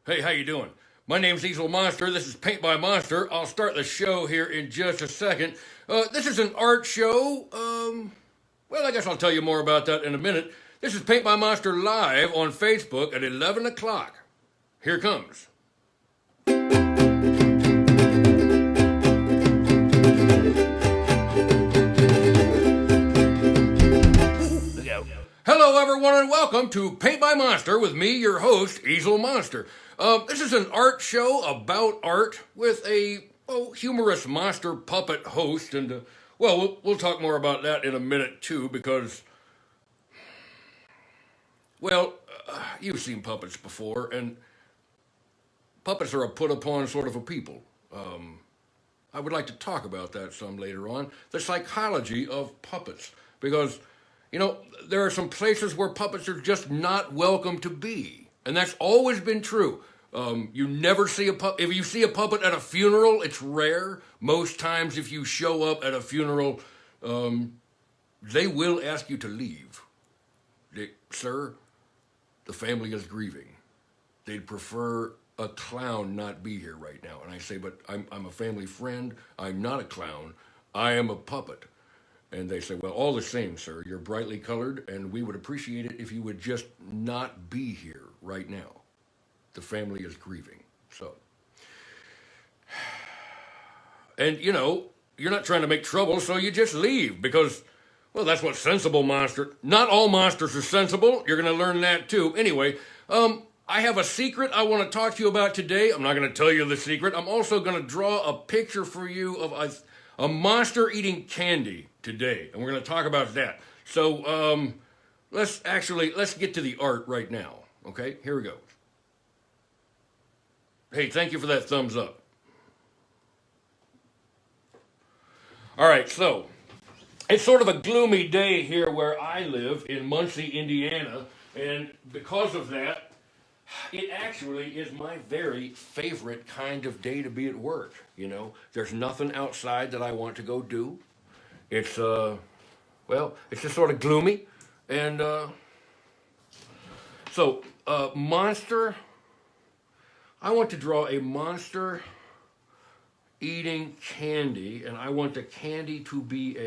Hey, how you doing? My name's Int'l Monster. This is Paint by Monster. I'll start the show here in just a second. This is an art show. Well, I guess I'll tell you more about that in a minute. This is Paint by Monster live on Facebook at 11 o'clock. Here comes. Hello, everyone, and welcome to Paint by Monster with me, your host, Int'l Monster. This is an art show about art with a humorous monster puppet host, and we'll talk more about that in a minute too, because you've seen puppets before, and puppets are a put upon sort of a people. I would like to talk about that some later on, the psychology of puppets, because there are some places where puppets are just not welcome to be. And that's always been true. You never see a puppet. If you see a puppet at a funeral, it's rare. Most times, if you show up at a funeral, they will ask you to leave. Sir, the family is grieving. They'd prefer a clown not be here right now. And I say, but I'm a family friend. I'm not a clown. I am a puppet. And they say, well, all the same, sir, you're brightly colored, and we would appreciate it if you would just not be here right now. The family is grieving. So, and you're not trying to make trouble, so you just leave because, well, that's what sensible monsters, not all monsters are sensible. You're going to learn that too. Anyway, I have a secret I want to talk to you about today. I'm not going to tell you the secret. I'm also going to draw a picture for you of a monster eating candy today, and we're going to talk about that. So let's get to the art right now. Okay, here we go. Hey, thank you for that thumbs up. All right, so it's sort of a gloomy day here where I live in Muncie, Indiana, and because of that, it actually is my very favorite kind of day to be at work. There's nothing outside that I want to go do. It's it's just sort of gloomy, and monster. I want to draw a monster eating candy, and I want the candy to be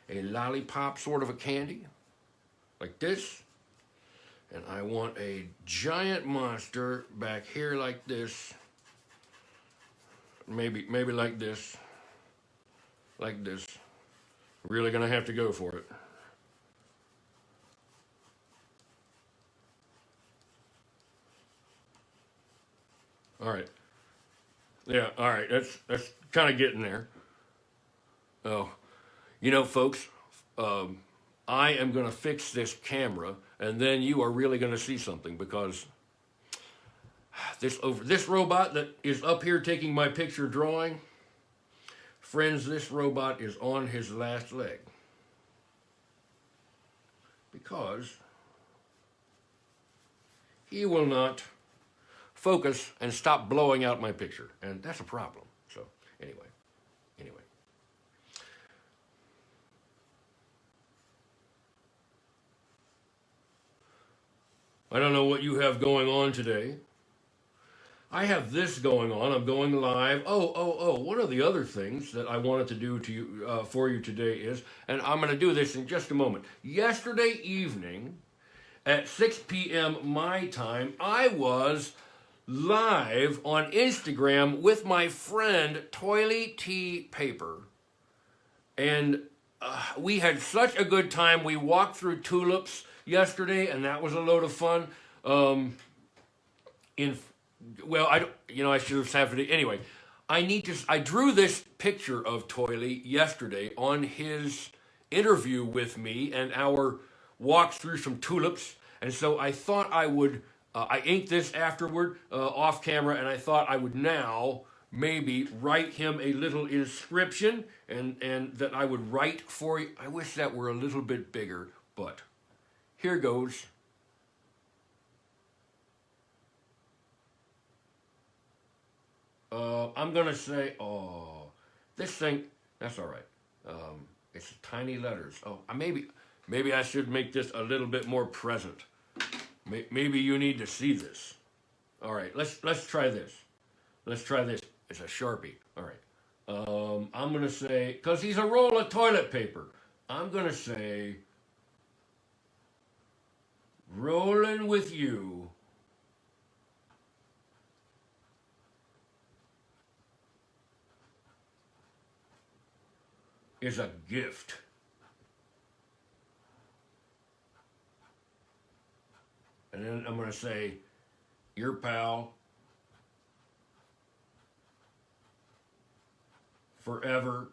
a lollipop sort of a candy, like this. And I want a giant monster back here like this. Maybe like this. Like this. Really gonna have to go for it. All right. Yeah, all right. That's kind of getting there. Oh, folks, I am gonna fix this camera, and then you are really gonna see something because this robot that is up here taking my picture drawing, friends, this robot is on his last leg because he will not focus and stop blowing out my picture, and that's a problem. So anyway. I don't know what you have going on today. I have this going on. I'm going live. One of the other things that I wanted to do to you for you today is, and I'm going to do this in just a moment. Yesterday evening at 6 p.m. my time, I was live on Instagram with my friend TOILEY Tea Paper, and we had such a good time. We walked through tulips yesterday, and that was a load of fun. I should have saved it. Anyway, I drew this picture of TOILEY yesterday on his interview with me and our walks through some tulips. And so I thought I inked this afterward off camera, and I thought I would now maybe write him a little inscription and that I would write for you. I wish that were a little bit bigger, but here goes. I'm going to say, this thing, that's all right. It's tiny letters. Maybe I should make this a little bit more present. Maybe you need to see this. All right, let's try this. Let's try this. It's a Sharpie. All right. I'm gonna say, because he's a roll of toilet paper. I'm gonna say, rolling with you is a gift. And then I'm gonna say, your pal forever.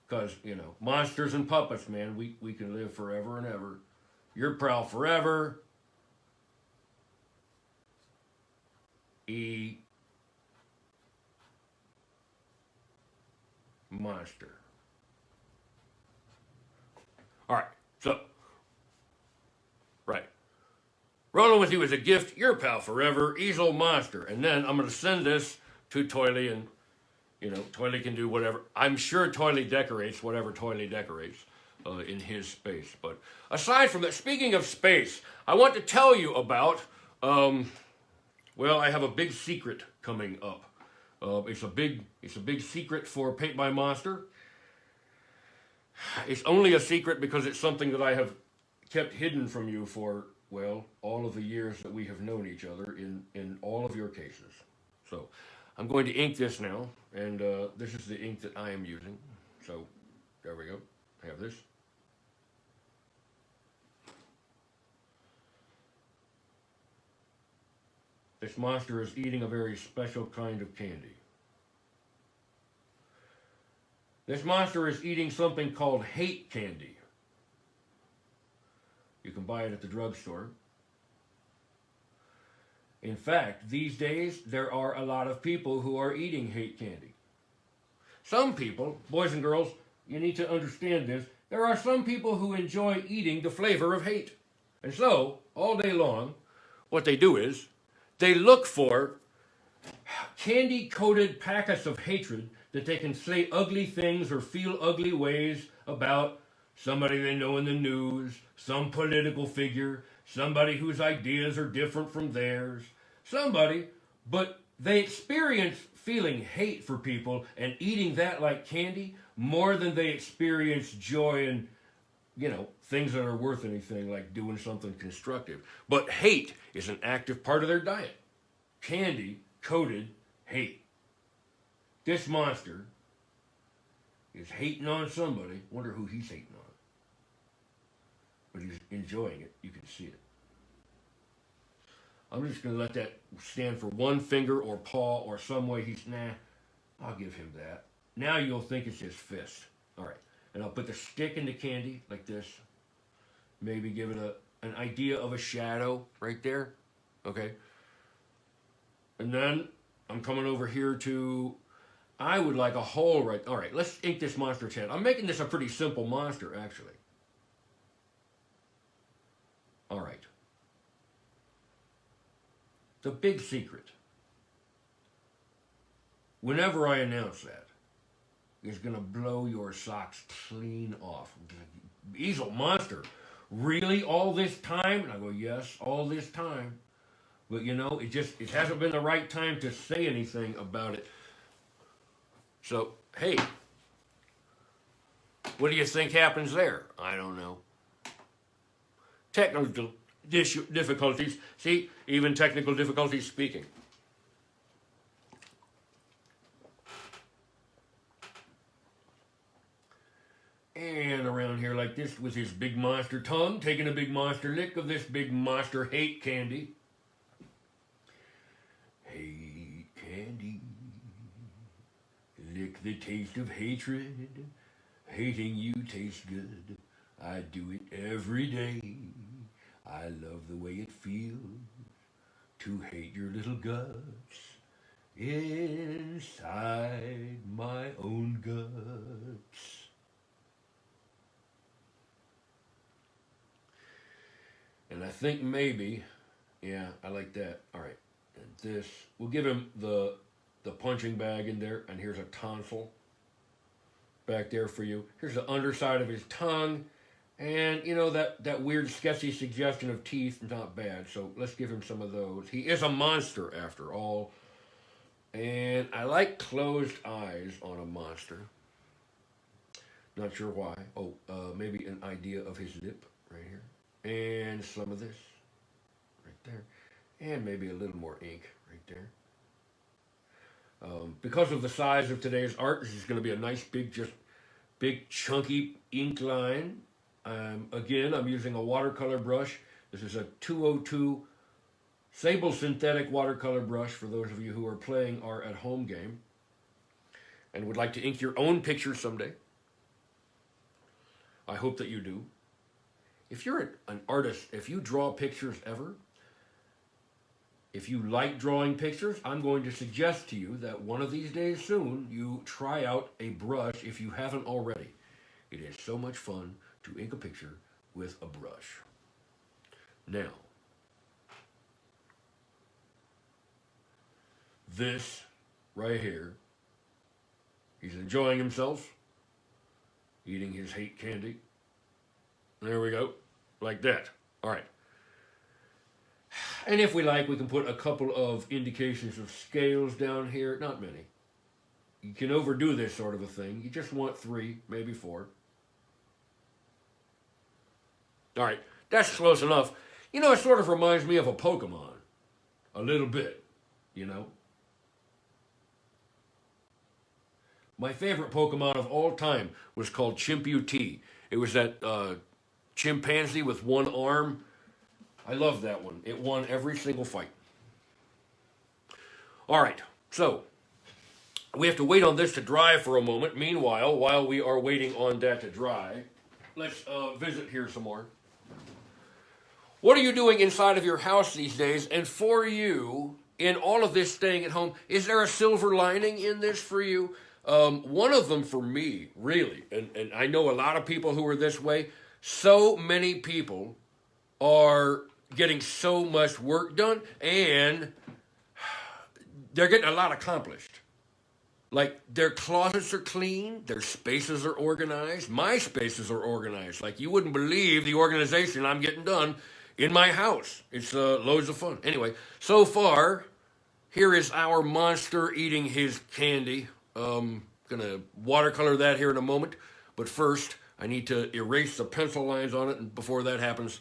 Because, you know, monsters and puppets, man, we can live forever and ever. Your pal forever. E. Monster. All right, so, right. Rolling with you is a gift, your pal forever, Easel Monster. And then I'm going to send this to Toiley, and, you know, Toiley can do whatever. I'm sure Toiley decorates whatever Toiley decorates in his space. But aside from that, speaking of space, I want to tell you about, well, I have a big secret coming up. It's a big secret for Paint by Monster. It's only a secret because it's something that I have kept hidden from you for, well, all of the years that we have known each other in all of your cases. So I'm going to ink this now, and this is the ink that I am using. So there we go. I have this. This monster is eating a very special kind of candy. This monster is eating something called hate candy. You can buy it at the drugstore. In fact, these days, there are a lot of people who are eating hate candy. Some people, boys and girls, you need to understand this, there are some people who enjoy eating the flavor of hate. And so, all day long, what they do is, they look for candy-coated packets of hatred that they can say ugly things or feel ugly ways about somebody they know in the news, some political figure, somebody whose ideas are different from theirs, somebody, but they experience feeling hate for people and eating that like candy more than they experience joy and, you know, things that are worth anything, like doing something constructive. But hate is an active part of their diet. Candy-coated hate. This monster is hating on somebody. Wonder who he's hating on. But he's enjoying it. You can see it. I'm just going to let that stand for one finger or paw or some way he's, nah, I'll give him that. Now you'll think it's his fist. All right. And I'll put the stick in the candy like this. Maybe give it an idea of a shadow right there. Okay. And then I'm coming over here to, I would like a hole right, all right, let's ink this monster's head. I'm making this a pretty simple monster, actually. All right. The big secret, whenever I announce that, is going to blow your socks clean off. Easel Monster, really all this time? And I go, yes, all this time. But you know, it hasn't been the right time to say anything about it. So, hey, what do you think happens there? I don't know. Technical difficulties. See, even technical difficulties speaking. And around here like this with his big monster tongue, taking a big monster lick of this big monster hate candy. Hate candy, lick the taste of hatred, hating you tastes good, I do it every day, I love the way it feels, to hate your little guts, inside my own guts. And I think maybe, yeah, I like that, all right. And this, we'll give him the punching bag in there, and here's a tonsil back there for you. Here's the underside of his tongue, And, you know, that weird, sketchy suggestion of teeth, not bad. So let's give him some of those. He is a monster, after all. And I like closed eyes on a monster. Not sure why. Oh, maybe an idea of his lip right here. And some of this right there. And maybe a little more ink right there. Because of the size of today's art, this is going to be a nice big chunky ink line. Again, I'm using a watercolor brush. This is a 202 Sable synthetic watercolor brush for those of you who are playing our at-home game and would like to ink your own picture someday. I hope that you do. If you're an artist, if you draw pictures ever, if you like drawing pictures, I'm going to suggest to you that one of these days soon you try out a brush if you haven't already. It is so much fun to ink a picture with a brush. Now, this right here, he's enjoying himself, eating his hate candy. There we go, like that. All right. And if we like, we can put a couple of indications of scales down here. Not many. You can overdo this sort of a thing. You just want 3, maybe 4. All right, that's close enough. You know, it sort of reminds me of a Pokemon. A little bit, you know. My favorite Pokemon of all time was called Chimpute. It was that chimpanzee with one arm. I love that one. It won every single fight. All right, so we have to wait on this to dry for a moment. Meanwhile, while we are waiting on that to dry, let's visit here some more. What are you doing inside of your house these days? And for you, in all of this staying at home, is there a silver lining in this for you? One of them for me, really, and I know a lot of people who are this way, so many people are getting so much work done, and they're getting a lot accomplished. Like, their closets are clean, their spaces are organized, my spaces are organized. Like, you wouldn't believe the organization I'm getting done in my house. It's loads of fun. Anyway, so here is our monster eating his candy. Gonna watercolor that here in a moment, but first I need to erase the pencil lines on it, and before that happens,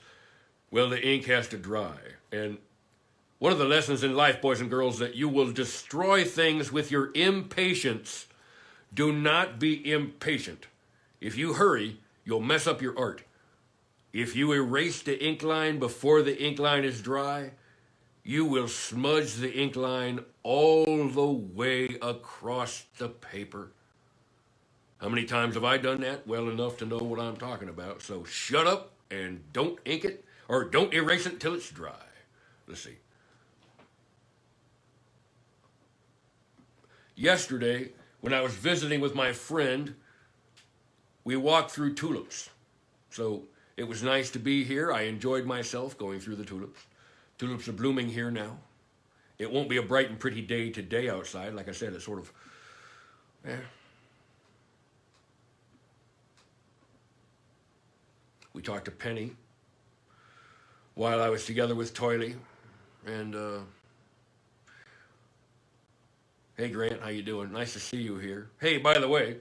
well, the ink has to dry. And one of the lessons in life, boys and girls, that you will destroy things with your impatience. Do not be impatient. If you hurry, you'll mess up your art. If you erase the ink line before the ink line is dry, you will smudge the ink line all the way across the paper. How many times have I done that? Well enough to know what I'm talking about. So shut up and don't ink it, or don't erase it until it's dry. Let's see. Yesterday, when I was visiting with my friend, we walked through tulips. So it was nice to be here. I enjoyed myself going through the tulips. Tulips are blooming here now. It won't be a bright and pretty day today outside. Like I said, it's sort of, We talked to Penny while I was together with TOILEY. And, hey, Grant, how you doing? Nice to see you here. Hey, by the way,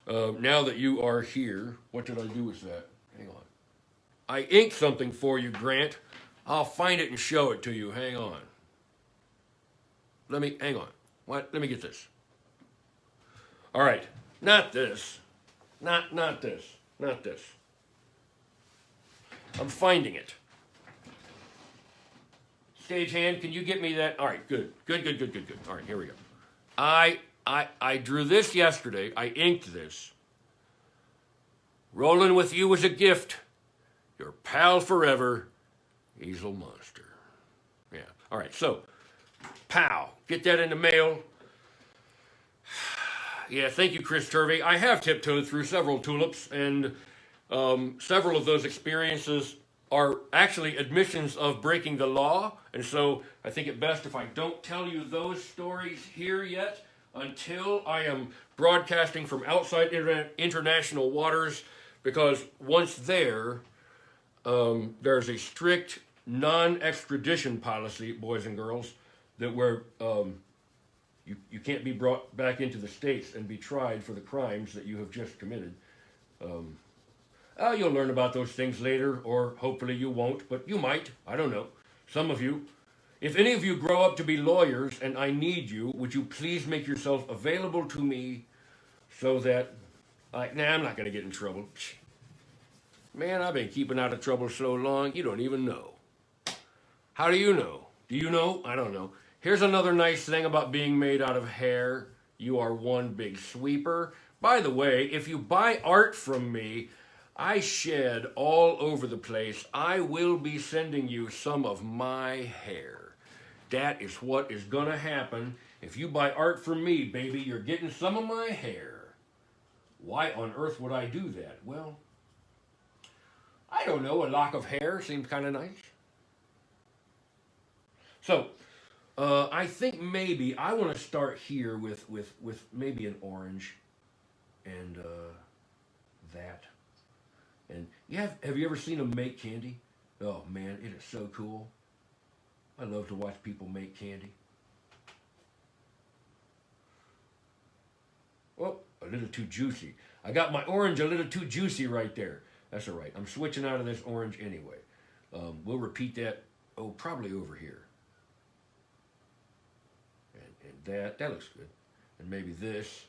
now that you are here, what did I do with that? Hang on. I inked something for you, Grant. I'll find it and show it to you. Hang on. Hang on. What? Let me get this. All right. Not this. Not this. Not this. I'm finding it. Stagehand, can you get me that? All right, good. Good. All right, here we go. I drew this yesterday. I inked this. Rolling with you was a gift. Your pal forever, Easel Monster. Yeah. All right, so, pow. Get that in the mail. Yeah, thank you, Chris Turvey. I have tiptoed through several tulips, and several of those experiences are actually admissions of breaking the law, and so I think it best if I don't tell you those stories here yet until I am broadcasting from outside international waters, because once there, there's a strict non-extradition policy, boys and girls, that where you can't be brought back into the States and be tried for the crimes that you have just committed. You'll learn about those things later, or hopefully you won't, but you might. I don't know. Some of you. If any of you grow up to be lawyers and I need you, would you please make yourself available to me so that, I'm not going to get in trouble. Man, I've been keeping out of trouble so long, you don't even know. How do you know? Do you know? I don't know. Here's another nice thing about being made out of hair. You are one big sweeper. By the way, if you buy art from me, I shed all over the place. I will be sending you some of my hair. That is what is going to happen. If you buy art from me, baby, you're getting some of my hair. Why on earth would I do that? Well, I don't know. A lock of hair seems kind of nice. So, I think maybe I want to start here with maybe an orange and that. And have you ever seen them make candy? Oh man, it is so cool. I love to watch people make candy. Oh, a little too juicy. I got my orange a little too juicy right there. That's all right. I'm switching out of this orange anyway. We'll repeat that, probably over here. And that looks good. And maybe this.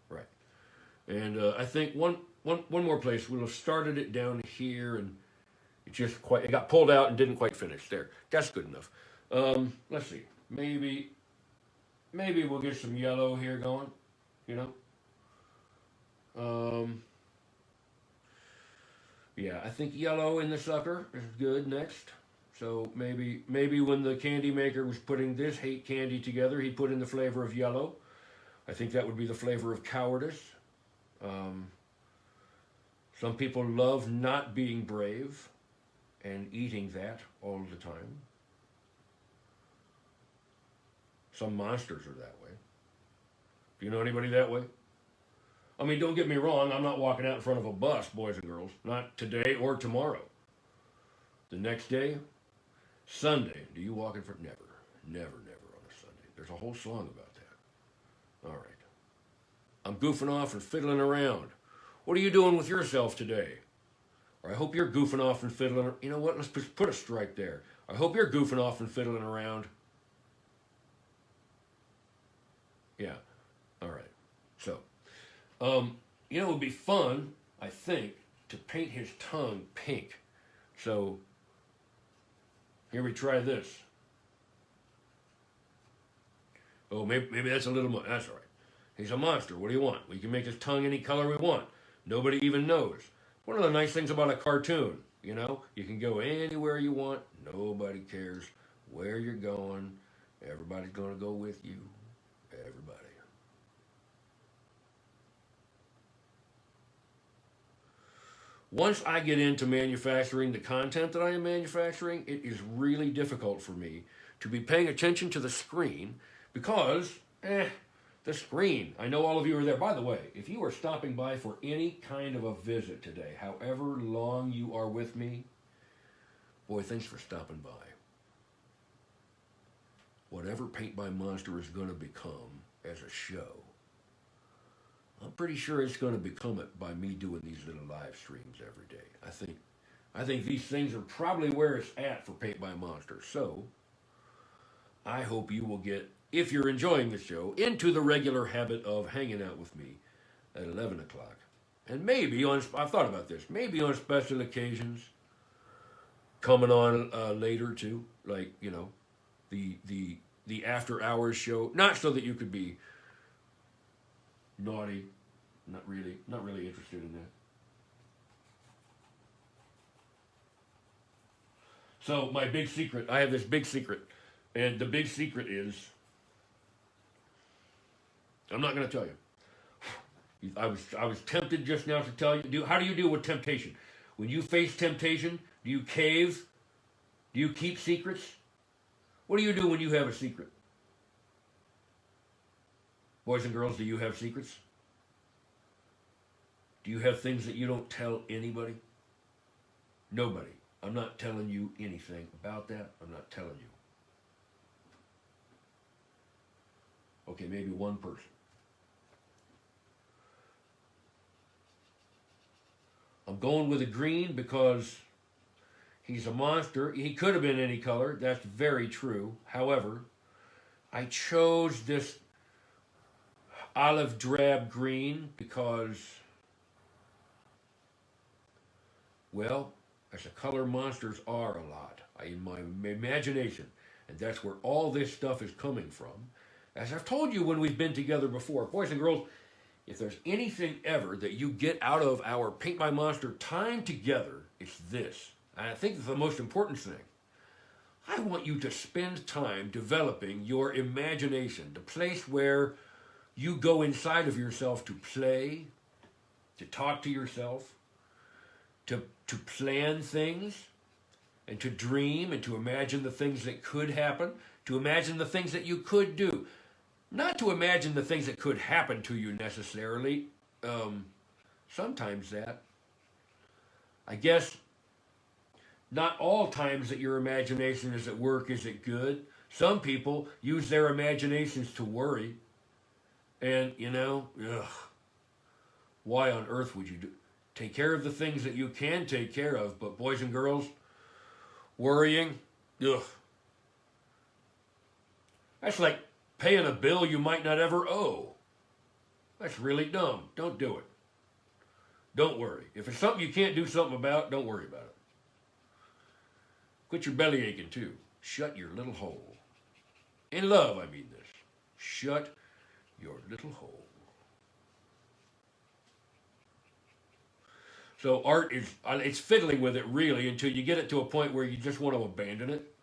Right. And I think one more place. We'll have started it down here, and it got pulled out and didn't quite finish. There. That's good enough. Let's see. Maybe we'll get some yellow here going. Yeah, I think yellow in the sucker is good next. So maybe when the candy maker was putting this hate candy together, he put in the flavor of yellow. I think that would be the flavor of cowardice. Some people love not being brave and eating that all the time. Some monsters are that way. Do you know anybody that way? I mean, don't get me wrong, I'm not walking out in front of a bus, boys and girls. Not today or tomorrow. The next day, Sunday, do you walk in front? Never on a Sunday. There's a whole song about that. All right. I'm goofing off and fiddling around. What are you doing with yourself today? Or I hope you're goofing off and fiddling. You know what? Let's put a strike there. I hope you're goofing off and fiddling around. Yeah. All right. So, it would be fun, I think, to paint his tongue pink. So, here we try this. Oh, maybe that's a little more. That's all right. He's a monster. What do you want? We can make his tongue any color we want. Nobody even knows. One of the nice things about a cartoon, you can go anywhere you want. Nobody cares where you're going. Everybody's going to go with you. Everybody. Once I get into manufacturing the content that I am manufacturing, it is really difficult for me to be paying attention to the screen because, the screen. I know all of you are there. By the way, if you are stopping by for any kind of a visit today, however long you are with me, boy, thanks for stopping by. Whatever Paint by Monster is going to become as a show, I'm pretty sure it's going to become it by me doing these little live streams every day. I think these things are probably where it's at for Paint by Monster. So, I hope you will get, if you're enjoying the show, into the regular habit of hanging out with me at 11 o'clock. And maybe I've thought about this, maybe on special occasions, coming on later too, like, the after hours show, not so that you could be naughty, not really interested in that. So my big secret, I have this big secret, and the big secret is, I'm not going to tell you. I was tempted just now to tell you. How do you deal with temptation? When you face temptation, do you cave? Do you keep secrets? What do you do when you have a secret? Boys and girls, do you have secrets? Do you have things that you don't tell anybody? Nobody. I'm not telling you anything about that. I'm not telling you. Okay, maybe one person. I'm going with a green because he's a monster. He could have been any color. That's very true. However, I chose this olive drab green because, well, as a color, monsters are a lot in my imagination. And that's where all this stuff is coming from. As I've told you when we've been together before, boys and girls, if there's anything ever that you get out of our Paint by Monster time together, it's this. And I think it's the most important thing. I want you to spend time developing your imagination, the place where you go inside of yourself to play, to talk to yourself, to plan things, and to dream, and to imagine the things that could happen, to imagine the things that you could do. Not to imagine the things that could happen to you necessarily. Sometimes that. I guess not all times that your imagination is at work is it good. Some people use their imaginations to worry. And, why on earth would you take care of the things that you can take care of? But boys and girls, worrying, that's like paying a bill you might not ever owe. That's really dumb. Don't do it. Don't worry. If it's something you can't do something about, don't worry about it. Quit your belly aching too. Shut your little hole. In love, I mean this. Shut your little hole. So art is, it's fiddling with it really until you get it to a point where you just want to abandon it.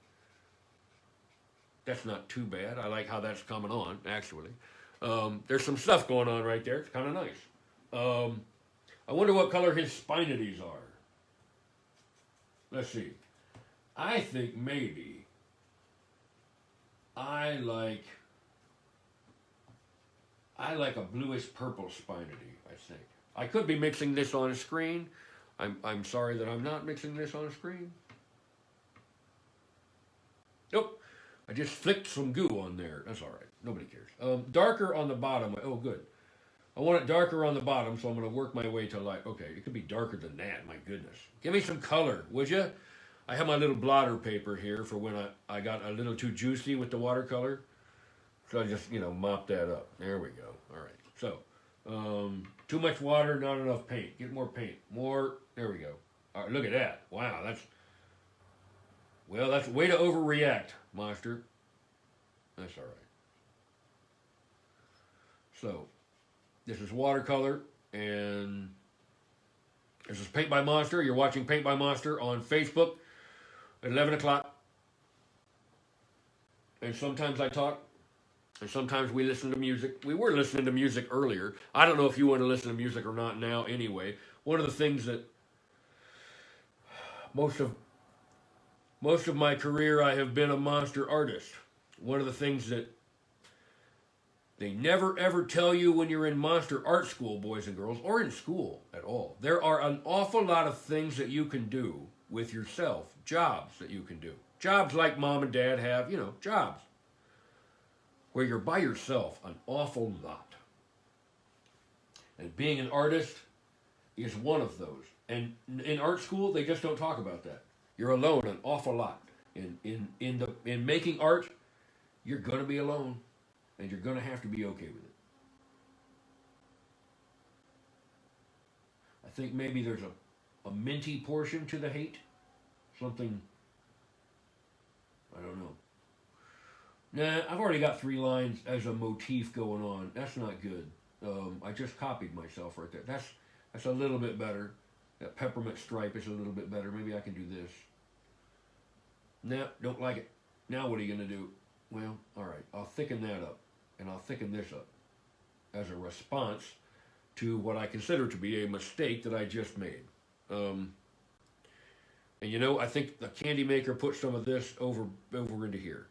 That's not too bad. I like how that's coming on, actually. There's some stuff going on right there. It's kind of nice. I wonder what color his spinities are. Let's see. I think maybe I like a bluish purple spinity, I think. I could be mixing this on a screen. I'm sorry that I'm not mixing this on a screen. Nope. I just flicked some goo on there. That's all right. Nobody cares. Darker on the bottom. Oh, good. I want it darker on the bottom, so I'm going to work my way to light. Okay, it could be darker than that. My goodness. Give me some color, would you? I have my little blotter paper here for when I got a little too juicy with the watercolor. So I just, mop that up. There we go. All right. So, too much water, not enough paint. Get more paint. More. There we go. All right, look at that. Wow, that's a way to overreact, Monster. That's all right. So, this is watercolor, and this is Paint by Monster. You're watching Paint by Monster on Facebook at 11 o'clock. And sometimes I talk, and sometimes we listen to music. We were listening to music earlier. I don't know if you want to listen to music or not now anyway. One of the things that most of my career I have been a monster artist. One of the things that they never ever tell you when you're in monster art school, boys and girls, or in school at all. There are an awful lot of things that you can do with yourself. Jobs that you can do. Jobs like mom and dad have, jobs. Where you're by yourself an awful lot. And being an artist is one of those. And in art school, they just don't talk about that. You're alone an awful lot. In making art, you're going to be alone. And you're going to have to be okay with it. I think maybe there's a minty portion to the hate. Something, I don't know. Nah, I've already got 3 lines as a motif going on. That's not good. I just copied myself right there. That's a little bit better. That peppermint stripe is a little bit better. Maybe I can do this. Nah, don't like it. Now what are you going to do? Well, all right. I'll thicken that up. And I'll thicken this up as a response to what I consider to be a mistake that I just made. And I think the candy maker put some of this over into here.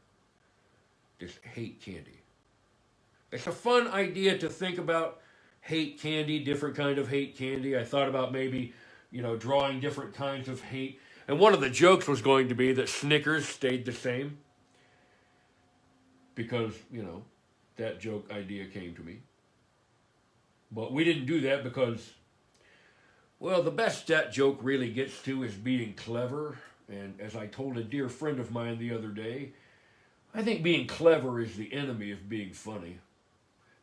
Just hate candy. It's a fun idea to think about hate candy, different kind of hate candy. I thought about maybe, drawing different kinds of hate. And one of the jokes was going to be that Snickers stayed the same because, that joke idea came to me. But we didn't do that because, well, the best that joke really gets to is being clever. And as I told a dear friend of mine the other day, I think being clever is the enemy of being funny.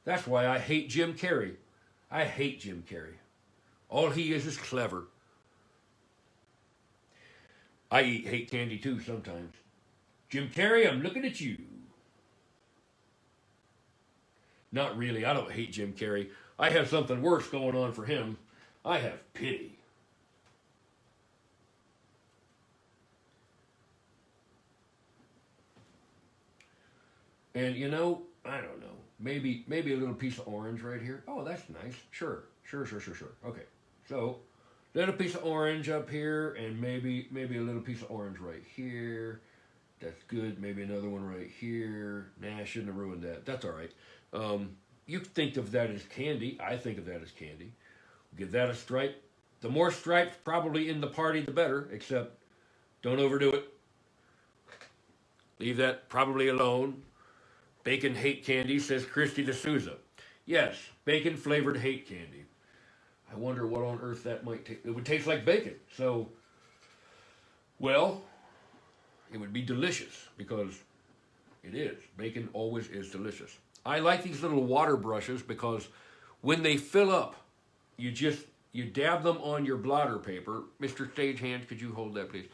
That's why I hate Jim Carrey. I hate Jim Carrey. All he is clever. I eat hate candy too sometimes. Jim Carrey, I'm looking at you. Not really. I don't hate Jim Carrey. I have something worse going on for him. I have pity. And I don't know. Maybe a little piece of orange right here. Oh, that's nice. Sure. Okay. So, little piece of orange up here, and maybe a little piece of orange right here. That's good. Maybe another one right here. Nah, I shouldn't have ruined that. That's all right. You think of that as candy. I think of that as candy. Give that a stripe. The more stripes probably in the party, the better, except don't overdo it. Leave that probably alone. Bacon hate candy, says Christy D'Souza. Yes, bacon flavored hate candy. I wonder what on earth that might taste. It would taste like bacon. So, well, it would be delicious because it is. Bacon always is delicious. I like these little water brushes because when they fill up, you dab them on your blotter paper. Mr. Stagehand, could you hold that, please?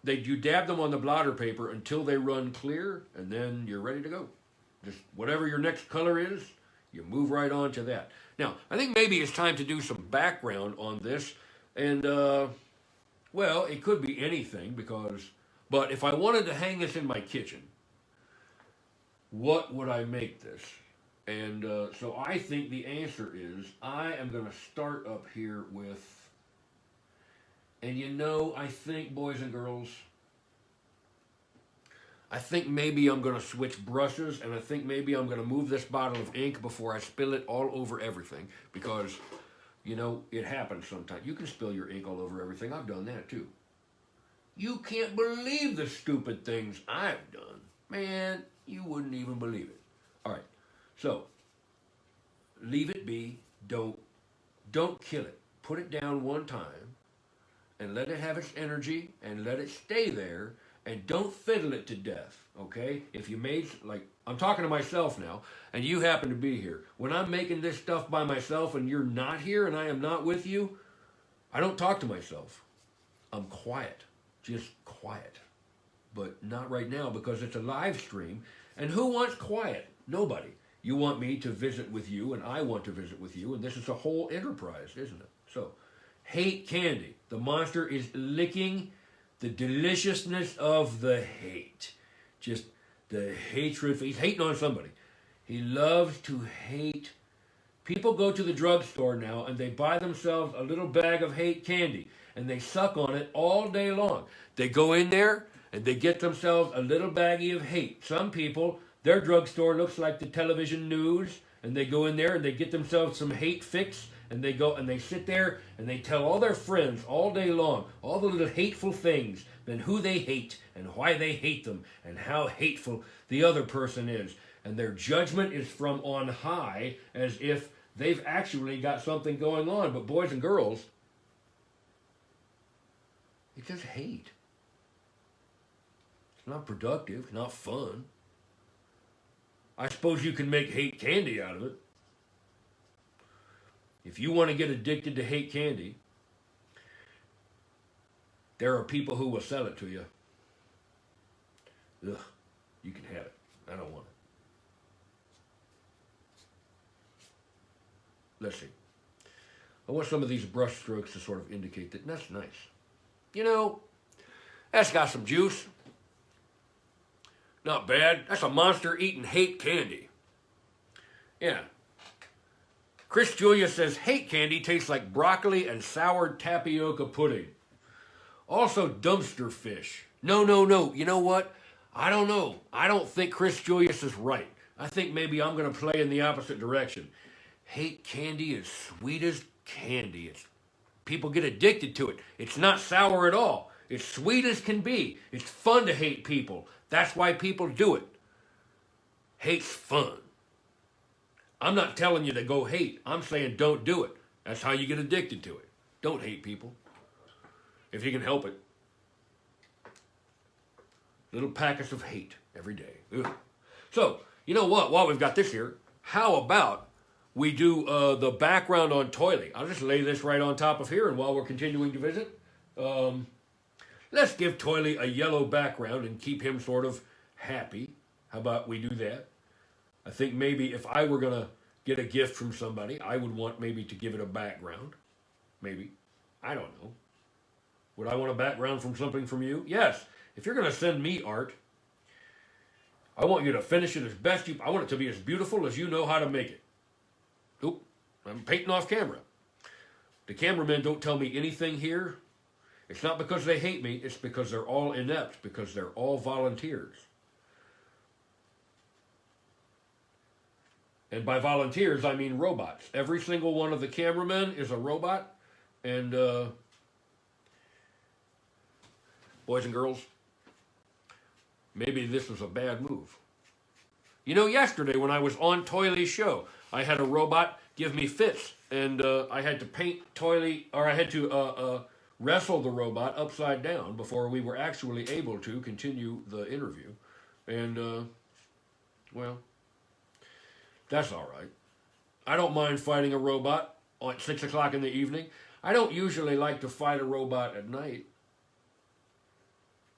You dab them on the blotter paper until they run clear, and then you're ready to go. Just whatever your next color is, you move right on to that. Now, I think maybe it's time to do some background on this, and, well, it could be anything but if I wanted to hang this in my kitchen, what would I make this? And so I think the answer is I am going to start up here with, and I think, boys and girls, I think maybe I'm going to switch brushes, and I think maybe I'm going to move this bottle of ink before I spill it all over everything, because, it happens sometimes. You can spill your ink all over everything. I've done that too. You can't believe the stupid things I've done. Man, you wouldn't even believe it. All right, so leave it be. Don't kill it. Put it down one time and let it have its energy and let it stay there, and don't fiddle it to death, okay? If you made, I'm talking to myself now, and you happen to be here. When I'm making this stuff by myself and you're not here and I am not with you, I don't talk to myself. I'm quiet, just quiet. But not right now because it's a live stream, and who wants quiet? Nobody. You want me to visit with you, and I want to visit with you, and this is a whole enterprise, isn't it? So, hate candy. The monster is licking the deliciousness of the hate. Just the hatred. He's hating on somebody. He loves to hate. People go to the drugstore now and they buy themselves a little bag of hate candy and they suck on it all day long. They go in there and they get themselves a little baggie of hate. Some people, their drugstore looks like the television news, and they go in there and they get themselves some hate fix, and they go and they sit there and they tell all their friends all day long all the little hateful things, then who they hate and why they hate them and how hateful the other person is. And their judgment is from on high, as if they've actually got something going on. But boys and girls, it's just hate. It's not productive, not fun. I suppose you can make hate candy out of it. If you want to get addicted to hate candy, there are people who will sell it to you. Ugh, you can have it. I don't want it. Let's see. I want some of these brush strokes to sort of indicate that that's nice. That's got some juice. Not bad. That's a monster eating hate candy. Yeah. Chris Julia says hate candy tastes like broccoli and soured tapioca pudding. Also dumpster fish. No. You know what? I don't know. I don't think Chris Julius is right. I think maybe I'm going to play in the opposite direction. Hate candy is sweet as candy. People get addicted to it. It's not sour at all. It's sweet as can be. It's fun to hate people. That's why people do it. Hate's fun. I'm not telling you to go hate. I'm saying don't do it. That's how you get addicted to it. Don't hate people. If you can help it. Little packets of hate every day. Ugh. So, you know what? While we've got this here, how about we do the background on TOILEY? I'll just lay this right on top of here, and while we're continuing to visit, let's give TOILEY a yellow background and keep him sort of happy. How about we do that? I think maybe if I were going to get a gift from somebody, I would want maybe to give it a background. Maybe. I don't know. Would I want a background from something from you? Yes. If you're going to send me art, I want you to finish it as best you... I want it to be as beautiful as you know how to make it. Oop, I'm painting off camera. The cameramen don't tell me anything here. It's not because they hate me. It's because they're all inept, because they're all volunteers. And by volunteers, I mean robots. Every single one of the cameramen is a robot. And, boys and girls, maybe this was a bad move. You know, yesterday when I was on TOILEY's show, I had a robot give me fits. And I had to paint TOILEY, or I had to wrestle the robot upside down before we were actually able to continue the interview. And, well... that's all right. I don't mind fighting a robot at 6 o'clock in the evening. I don't usually like to fight a robot at night.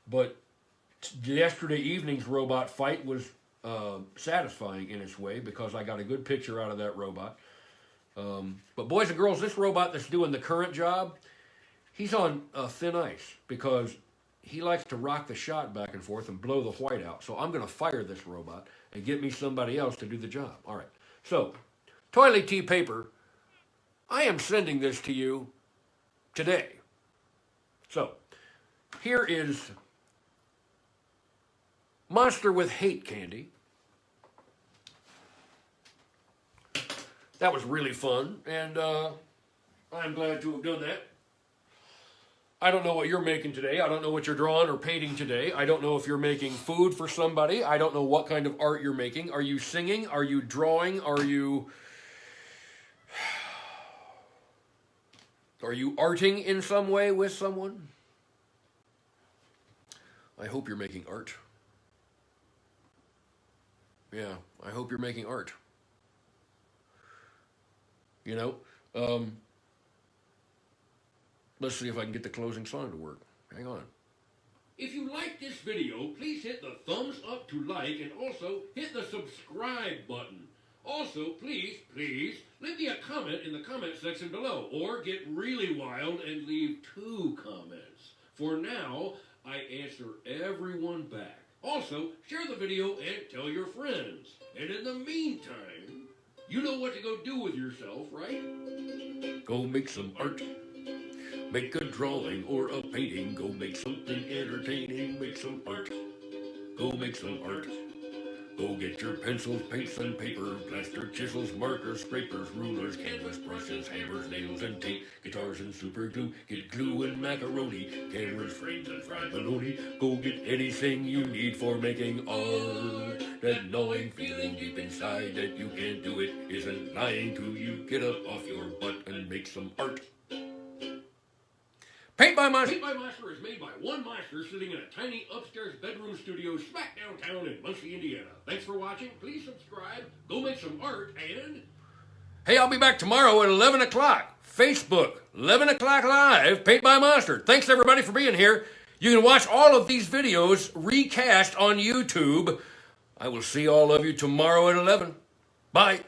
But yesterday evening's robot fight was satisfying in its way because I got a good picture out of that robot. But boys and girls, this robot that's doing the current job, he's on thin ice because he likes to rock the shot back and forth and blow the white out. So I'm going to fire this robot and get me somebody else to do the job. All right. So, TOILEY Tea Paper, I am sending this to you today. So, here is Monster with Hate Candy. That was really fun, and I'm glad to have done that. I don't know what you're making today. I don't know what you're drawing or painting today. I don't know if you're making food for somebody. I don't know what kind of art you're making. Are you singing? Are you drawing? Are you arting in some way with someone? I hope you're making art. Yeah, I hope you're making art. You know, let's see if I can get the closing song to work. Hang on. If you like this video, please hit the thumbs up to like and also hit the subscribe button. Also, please leave me a comment in the comment section below or get really wild and leave 2 comments. For now, I answer everyone back. Also, share the video and tell your friends. And in the meantime, you know what to go do with yourself, right? Go make some art. Make a drawing or a painting. Go make something entertaining. Make some art. Go make some art. Go get your pencils, paints, and paper, plaster, chisels, markers, scrapers, rulers, canvas, brushes, hammers, nails, and tape, guitars and super glue. Get glue and macaroni, cameras, frames, and fried bologna. Go get anything you need for making art. That gnawing feeling deep inside that you can't do it isn't lying to you. Get up off your butt and make some art. Paint by Monster. Paint by Monster is made by one monster sitting in a tiny upstairs bedroom studio smack downtown in Muncie, Indiana. Thanks for watching. Please subscribe. Go make some art and... Hey, I'll be back tomorrow at 11 o'clock. Facebook, 11 o'clock live, Paint by Monster. Thanks everybody for being here. You can watch all of these videos recast on YouTube. I will see all of you tomorrow at 11. Bye.